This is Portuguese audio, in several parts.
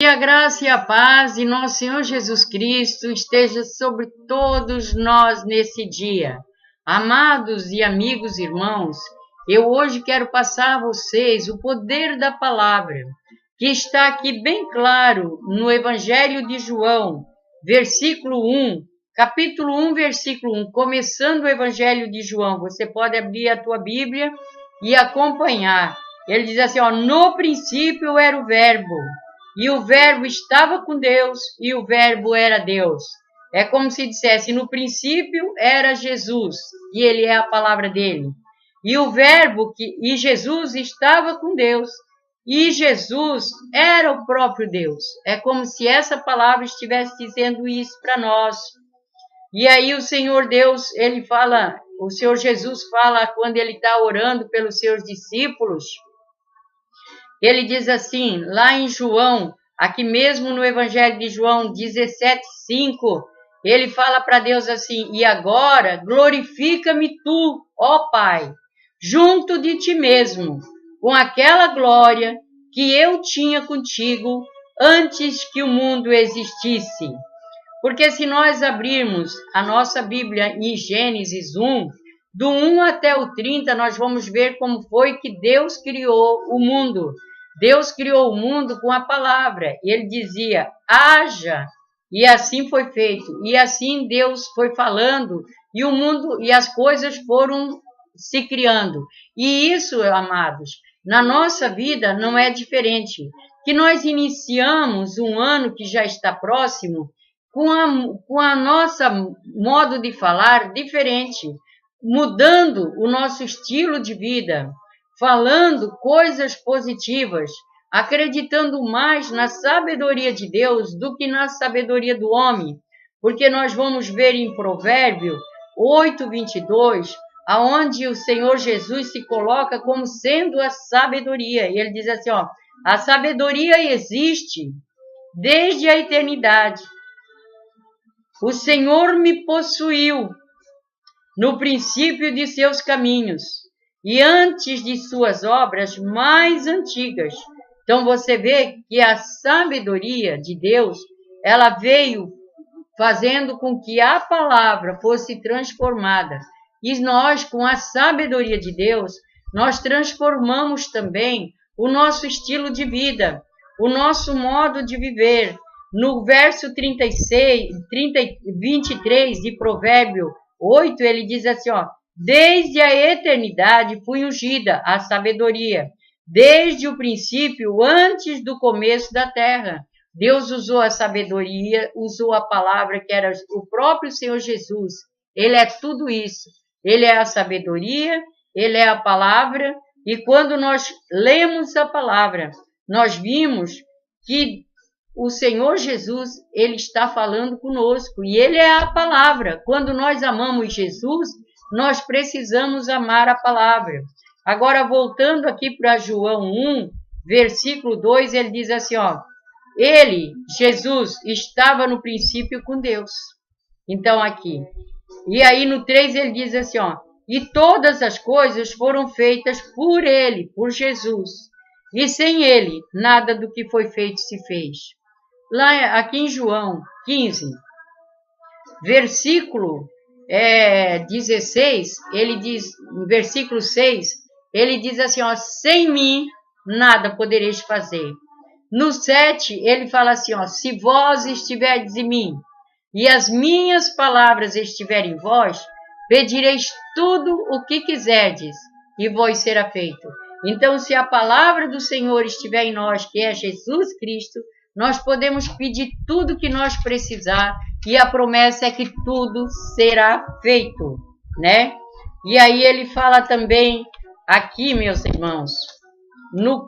Que a graça e a paz de nosso Senhor Jesus Cristo esteja sobre todos nós nesse dia. Amados e amigos irmãos, eu hoje quero passar a vocês o poder da palavra, que está aqui bem claro no Evangelho de João, capítulo 1, versículo 1, começando o Evangelho de João. Você pode abrir a tua Bíblia e acompanhar. Ele diz assim, no princípio era o Verbo, e o Verbo estava com Deus, e o Verbo era Deus. É como se dissesse, no princípio era Jesus, e ele é a palavra dele. E o Verbo, e Jesus estava com Deus, e Jesus era o próprio Deus. É como se essa palavra estivesse dizendo isso para nós. E aí o Senhor Deus, o Senhor Jesus fala quando ele está orando pelos seus discípulos. Ele diz assim, lá em João, aqui mesmo no Evangelho de João 17:5, ele fala para Deus assim, e agora glorifica-me tu, ó Pai, junto de ti mesmo, com aquela glória que eu tinha contigo antes que o mundo existisse. Porque se nós abrirmos a nossa Bíblia em Gênesis 1, do 1 até o 30, nós vamos ver como foi que Deus criou o mundo. Deus criou o mundo com a palavra. E ele dizia, haja, e assim foi feito. E assim Deus foi falando, e o mundo e as coisas foram se criando. E isso, amados, na nossa vida não é diferente. Que nós iniciamos um ano que já está próximo, com a nossa modo de falar diferente, mudando o nosso estilo de vida, falando coisas positivas, acreditando mais na sabedoria de Deus do que na sabedoria do homem, porque nós vamos ver em Provérbio 8:22, aonde o Senhor Jesus se coloca como sendo a sabedoria, e ele diz assim, a sabedoria existe desde a eternidade. O Senhor me possuiu no princípio de seus caminhos e antes de suas obras mais antigas. Então você vê que a sabedoria de Deus, ela veio fazendo com que a palavra fosse transformada. E nós, com a sabedoria de Deus, nós transformamos também o nosso estilo de vida, o nosso modo de viver. No verso 23 de Provérbio 8, ele diz assim, desde a eternidade fui ungida a sabedoria, desde o princípio, antes do começo da terra. Deus usou a sabedoria, usou a palavra que era o próprio Senhor Jesus. Ele é tudo isso. Ele é a sabedoria, ele é a palavra, e quando nós lemos a palavra, nós vimos que o Senhor Jesus, ele está falando conosco, e ele é a palavra. Quando nós amamos Jesus, nós precisamos amar a palavra. Agora, voltando aqui para João 1, versículo 2, ele diz assim, ele, Jesus, estava no princípio com Deus. Então, aqui. E aí, no 3, ele diz assim, e todas as coisas foram feitas por ele, por Jesus. E sem ele, nada do que foi feito se fez. Lá, aqui em João 15, versículo 16, ele diz, no versículo 6, ele diz assim, sem mim nada podereis fazer. No 7, ele fala assim, se vós estiverdes em mim, e as minhas palavras estiverem em vós, pedireis tudo o que quiserdes, e vos será feito. Então, se a palavra do Senhor estiver em nós, que é Jesus Cristo, nós podemos pedir tudo o que nós precisar, e a promessa é que tudo será feito, né? E aí ele fala também, aqui, meus irmãos, no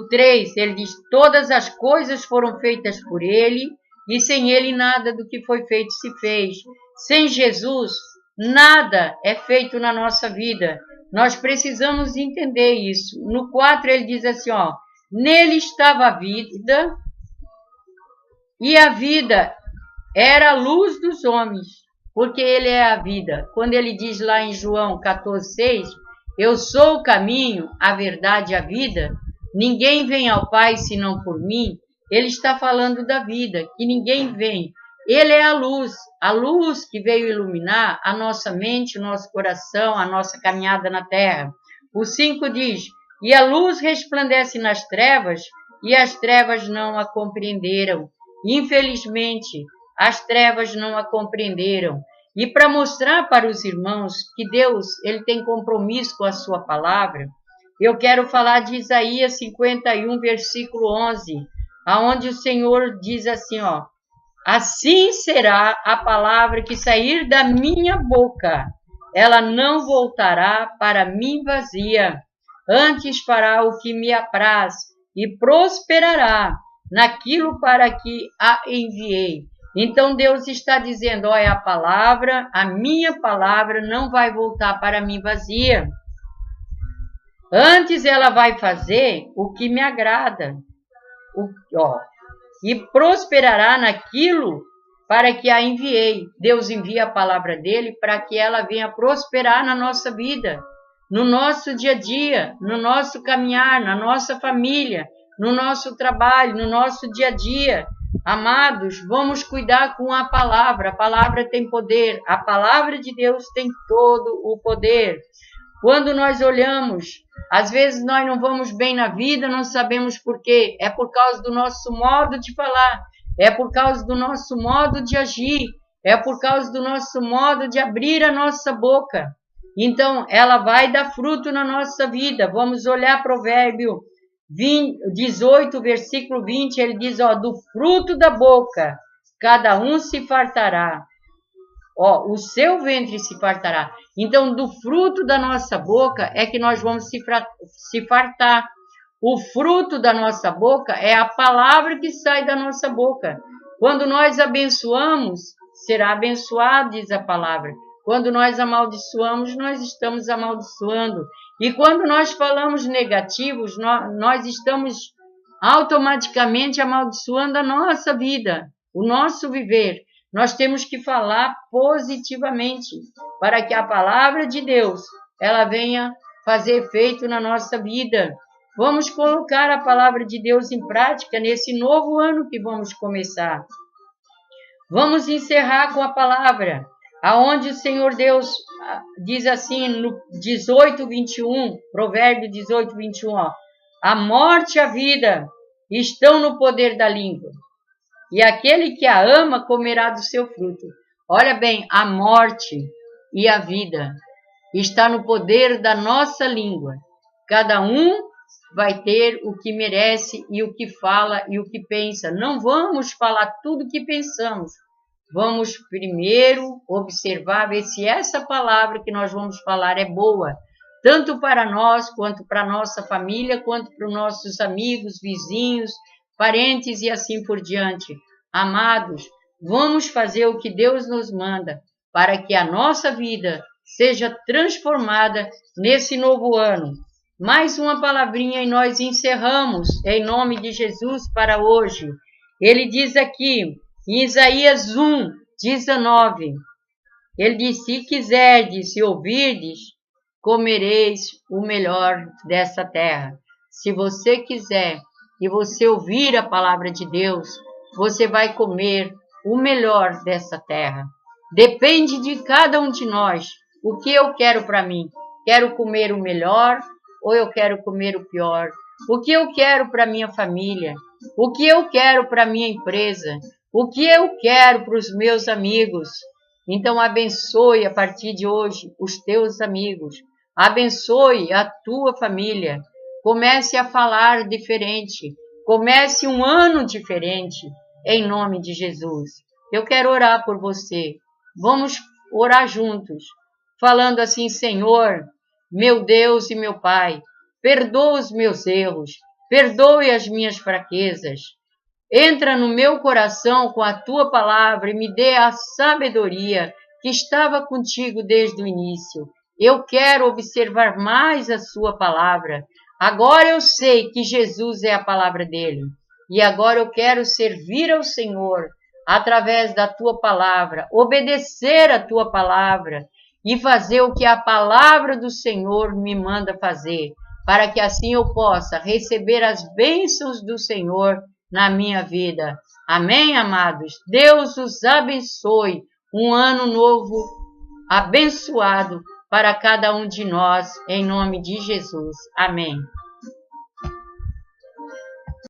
3, ele diz, todas as coisas foram feitas por ele, e sem ele nada do que foi feito se fez. Sem Jesus, nada é feito na nossa vida. Nós precisamos entender isso. No 4, ele diz assim, nele estava a vida, e a vida era a luz dos homens, porque ele é a vida. Quando ele diz lá em João 14:6, eu sou o caminho, a verdade e a vida, ninguém vem ao Pai senão por mim, ele está falando da vida, que ninguém vê. Ele é a luz que veio iluminar a nossa mente, o nosso coração, a nossa caminhada na terra. O 5 diz, e a luz resplandece nas trevas, e as trevas não a compreenderam. Infelizmente, as trevas não a compreenderam. E para mostrar para os irmãos que Deus ele tem compromisso com a sua palavra, eu quero falar de Isaías 51, versículo 11, aonde o Senhor diz assim, ó, assim será a palavra que sair da minha boca. Ela não voltará para mim vazia. Antes fará o que me apraz e prosperará naquilo para que a enviei. Então Deus está dizendo, olha, a palavra, a minha palavra não vai voltar para mim vazia. Antes ela vai fazer o que me agrada. E prosperará naquilo para que a enviei. Deus envia a palavra dele para que ela venha prosperar na nossa vida, no nosso dia a dia, no nosso caminhar, na nossa família, no nosso trabalho, no nosso dia a dia. Amados, vamos cuidar com a palavra tem poder, a palavra de Deus tem todo o poder. Quando nós olhamos, às vezes nós não vamos bem na vida, não sabemos por quê. É por causa do nosso modo de falar, é por causa do nosso modo de agir, é por causa do nosso modo de abrir a nossa boca. Então, ela vai dar fruto na nossa vida. Vamos olhar Provérbio 18, versículo 20, ele diz, ó, do fruto da boca, cada um se fartará. Ó, o seu ventre se fartará. Então, do fruto da nossa boca é que nós vamos se fartar. O fruto da nossa boca é a palavra que sai da nossa boca. Quando nós abençoamos, será abençoado, diz a palavra. Quando nós amaldiçoamos, nós estamos amaldiçoando. E quando nós falamos negativos, nós estamos automaticamente amaldiçoando a nossa vida, o nosso viver. Nós temos que falar positivamente para que a palavra de Deus ela venha fazer efeito na nossa vida. Vamos colocar a palavra de Deus em prática nesse novo ano que vamos começar. Vamos encerrar com a palavra, aonde o Senhor Deus diz assim no 18, 21, Provérbio 18, 21, ó, a morte e a vida estão no poder da língua. E aquele que a ama comerá do seu fruto. Olha bem, a morte e a vida está no poder da nossa língua. Cada um vai ter o que merece e o que fala e o que pensa. Não vamos falar tudo o que pensamos. Vamos primeiro observar, ver se essa palavra que nós vamos falar é boa, tanto para nós, quanto para a nossa família, quanto para os nossos amigos, vizinhos, parentes e assim por diante. Amados, vamos fazer o que Deus nos manda para que a nossa vida seja transformada nesse novo ano. Mais uma palavrinha e nós encerramos em nome de Jesus para hoje. Ele diz aqui, em Isaías 1, 19, ele diz, se quiserdes e ouvirdes, comereis o melhor dessa terra. Se você quiser e você ouvir a palavra de Deus, você vai comer o melhor dessa terra. Depende de cada um de nós. O que eu quero para mim? Quero comer o melhor ou eu quero comer o pior? O que eu quero para minha família? O que eu quero para minha empresa? O que eu quero para os meus amigos? Então abençoe a partir de hoje os teus amigos. Abençoe a tua família. Comece a falar diferente. Comece um ano diferente, em nome de Jesus. Eu quero orar por você. Vamos orar juntos, falando assim, Senhor, meu Deus e meu Pai, perdoa os meus erros, perdoe as minhas fraquezas. Entra no meu coração com a tua palavra e me dê a sabedoria que estava contigo desde o início. Eu quero observar mais a sua palavra. Agora eu sei que Jesus é a palavra dele. E agora eu quero servir ao Senhor através da tua palavra, obedecer a tua palavra e fazer o que a palavra do Senhor me manda fazer, para que assim eu possa receber as bênçãos do Senhor na minha vida. Amém, amados? Deus os abençoe. Um ano novo abençoado para cada um de nós, em nome de Jesus. Amém.